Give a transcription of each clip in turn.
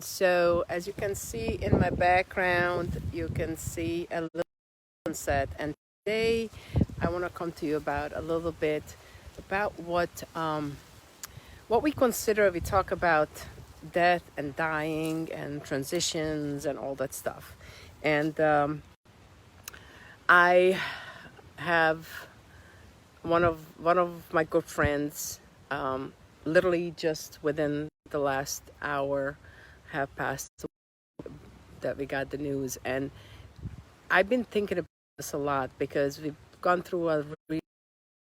So as you can see in my background, you can see a little sunset. And today I want to come to you about a little bit about what we consider. We talk about death and dying and transitions and all that stuff. And I have one of my good friends, literally just within the last hour, have passed that we got the news. And I've been thinking about this a lot because we've gone through a really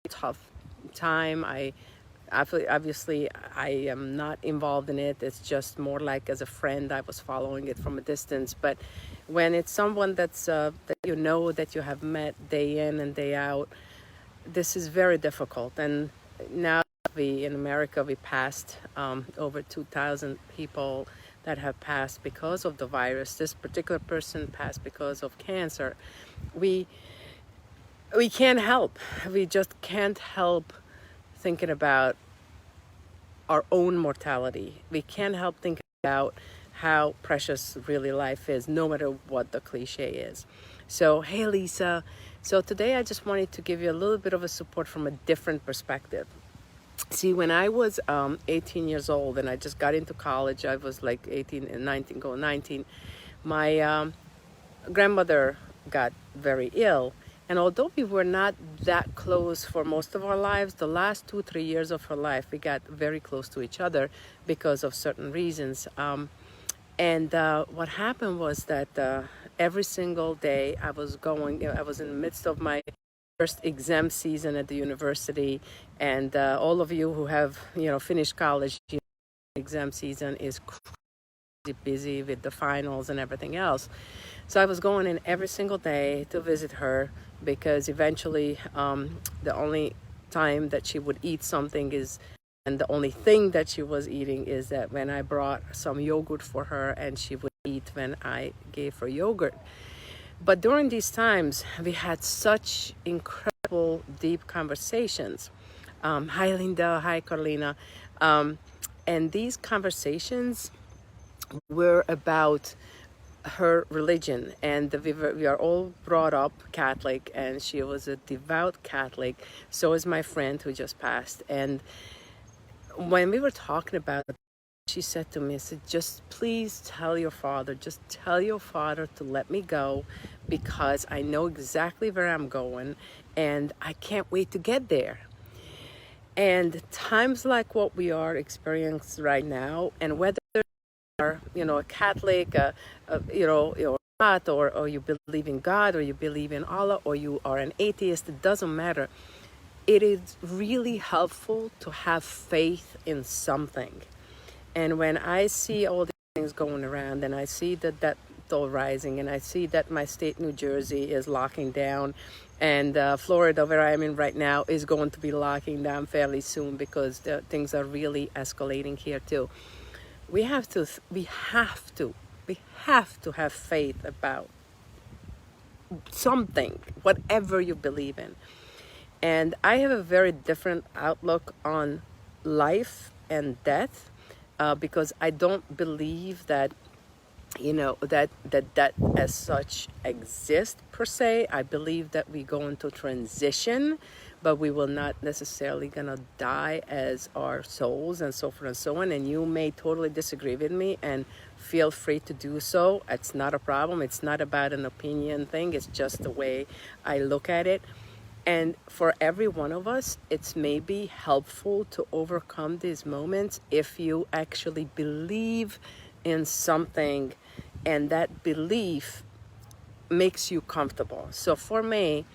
tough time. Obviously I am not involved in it. It's just more like as a friend. I was following it from a distance. But when it's someone that that you have met day in and day out, this is very difficult. And now we in America we passed over 2,000 people that have passed because of the virus. This particular person passed because of cancer. We we can't help. We just can't help thinking about our own mortality. We can't help thinking about how precious really life is, no matter what the cliche is. So, hey Lisa. So today I just wanted to give you a little bit of a support from a different perspective. See, when I was 18 years old and I just got into college, I was like 18 and 19, going 19. My grandmother got very ill. And although we were not that close for most of our lives, the last 2, 3 years of her life, we got very close to each other because of certain reasons. And what happened was that every single day I was I was in the midst of my first exam season at the university. And all of you who have, finished college, exam season is busy with the finals and everything else. So I was going in every single day to visit her because eventually the only time that she would eat something is, and the only thing that she was eating is that when I brought some yogurt for her and she would eat when I gave her yogurt. But during these times, we had such incredible, deep conversations. Hi, Linda. Hi, Carlina. And these conversations were about her religion, and we are all brought up Catholic, and she was a devout Catholic. So is my friend who just passed. And when we were talking about it, she said to me, I said, just please just tell your father to let me go, because I know exactly where I'm going and I can't wait to get there. And times like what we are experiencing right now, and whether are, a Catholic, you're not, or you believe in God, or you believe in Allah, or you are an atheist, it doesn't matter. It is really helpful to have faith in something. And when I see all these things going around, and I see that toll rising, and I see that my state, New Jersey, is locking down, and Florida, where I'm in right now, is going to be locking down fairly soon because things are really escalating here too. We have to have faith about something, whatever you believe in. And I have a very different outlook on life and death, because I don't believe that that as such exists per se. I believe that we go into transition, but we will not necessarily gonna die as our souls, and so forth and so on. And you may totally disagree with me, and feel free to do so. It's not a problem. It's not about an opinion thing. It's just the way I look at it. And for every one of us, it's maybe helpful to overcome these moments if you actually believe in something, and that belief makes you comfortable. So for me,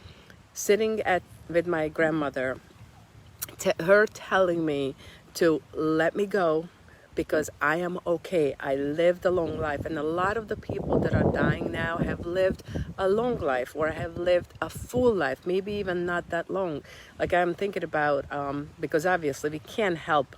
sitting with my grandmother, her telling me to let me go because I am okay. I lived a long life, and a lot of the people that are dying now have lived a long life, or have lived a full life, maybe even not that long. Like I'm thinking about, because obviously we can't help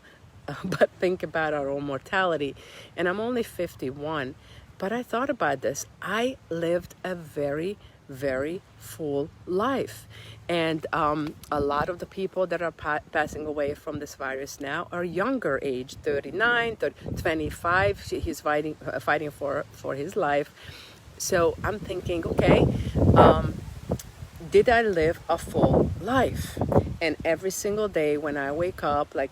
but think about our own mortality. And I'm only 51, but I thought about this. I lived a very, very full life. And a lot of the people that are passing away from this virus now are younger age, 39, 25. He's fighting for his life. So I'm thinking, okay, did I live a full life? And every single day when I wake up, like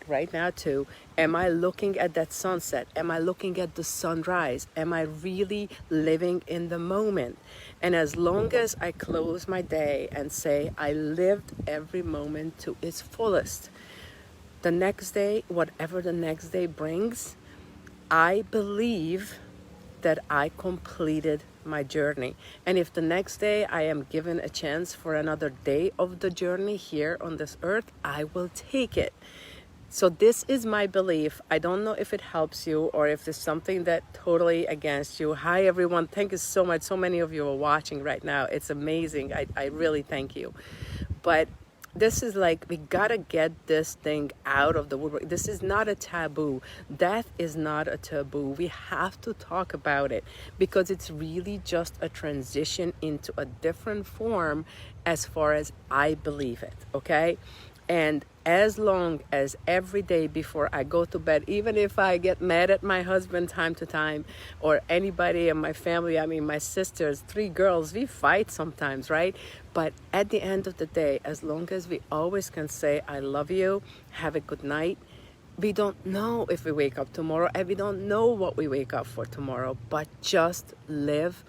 right now too, am I looking at that sunset? Am I looking at the sunrise? Am I really living in the moment? And as long as I close my day and say I lived every moment to its fullest, the next day, whatever the next day brings, I believe that I completed my journey. And if the next day I am given a chance for another day of the journey here on this earth, I will take it. So this is my belief. I don't know if it helps you or if it's something that totally against you. Hi everyone, thank you so much. So many of you are watching right now. It's amazing. I really thank you. But this is like, we gotta get this thing out of the woodwork. This is not a taboo. Death is not a taboo. We have to talk about it because it's really just a transition into a different form as far as I believe it, okay? And as long as every day before I go to bed, even if I get mad at my husband time to time or anybody in my family, I mean, my sisters, 3 girls, we fight sometimes, right? But at the end of the day, as long as we always can say, I love you, have a good night, we don't know if we wake up tomorrow and we don't know what we wake up for tomorrow, but just live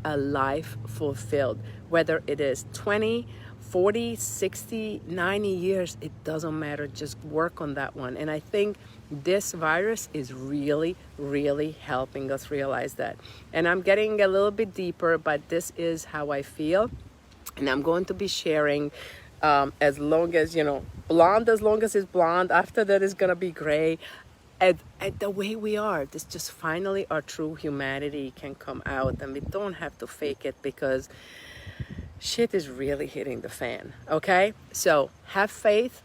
a life fulfilled, whether it is 20, 40, 60, 90 years, it doesn't matter. Just work on that one. And I think this virus is really, really helping us realize that. And I'm getting a little bit deeper, but this is how I feel. And I'm going to be sharing as long as, blonde, as long as it's blonde. After that, it's going to be gray. At the way we are, this just finally our true humanity can come out. And we don't have to fake it because shit is really hitting the fan, okay? So have faith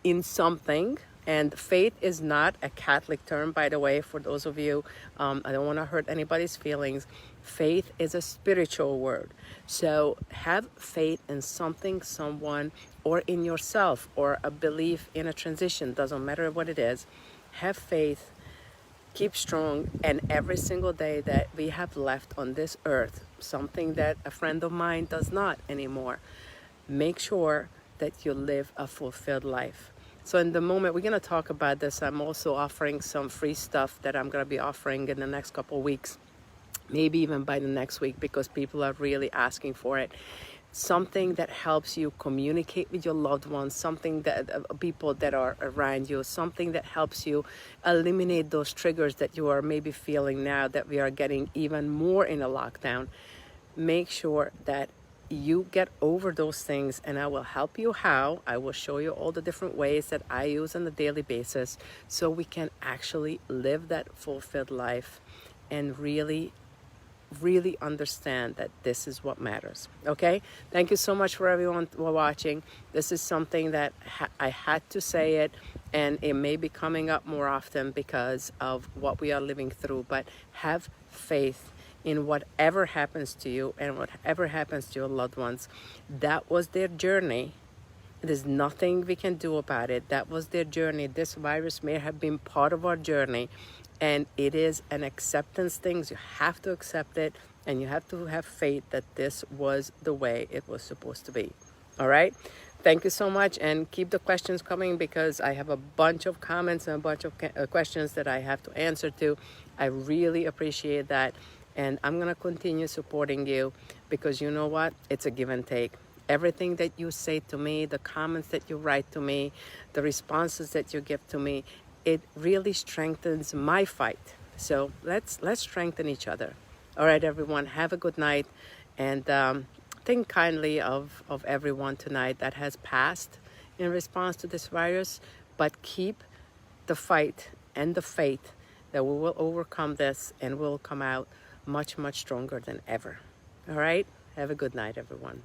in something. And faith is not a Catholic term, by the way, for those of you. I don't want to hurt anybody's feelings. Faith is a spiritual word. So have faith in something, someone, or in yourself, or a belief in a transition. Doesn't matter what it is. Have faith. Keep strong, and every single day that we have left on this earth, something that a friend of mine does not anymore, make sure that you live a fulfilled life. So in the moment, we're going to talk about this. I'm also offering some free stuff that I'm going to be offering in the next couple of weeks, maybe even by the next week, because people are really asking for it. Something that helps you communicate with your loved ones, something that people that are around you, something that helps you eliminate those triggers that you are maybe feeling now that we are getting even more in a lockdown. Make sure that you get over those things, and I will help you how. I will show you all the different ways that I use on a daily basis so we can actually live that fulfilled life and really understand that this is what matters. Okay, thank you so much for everyone who are watching. This is something that I had to say it, and it may be coming up more often because of what we are living through. But have faith in whatever happens to you and whatever happens to your loved ones. That was their journey. There's nothing we can do about it. That was their journey. This virus may have been part of our journey. And it is an acceptance thing. You have to accept it, and you have to have faith that this was the way it was supposed to be. All right? Thank you so much, and keep the questions coming because I have a bunch of comments and a bunch of questions that I have to answer to. I really appreciate that, and I'm going to continue supporting you because you know what? It's a give and take. Everything that you say to me, the comments that you write to me, the responses that you give to me, it really strengthens my fight. So let's strengthen each other. All right, everyone, have a good night. And think kindly of everyone tonight that has passed in response to this virus. But keep the fight and the faith that we will overcome this and we'll come out much, much stronger than ever. All right, have a good night, everyone.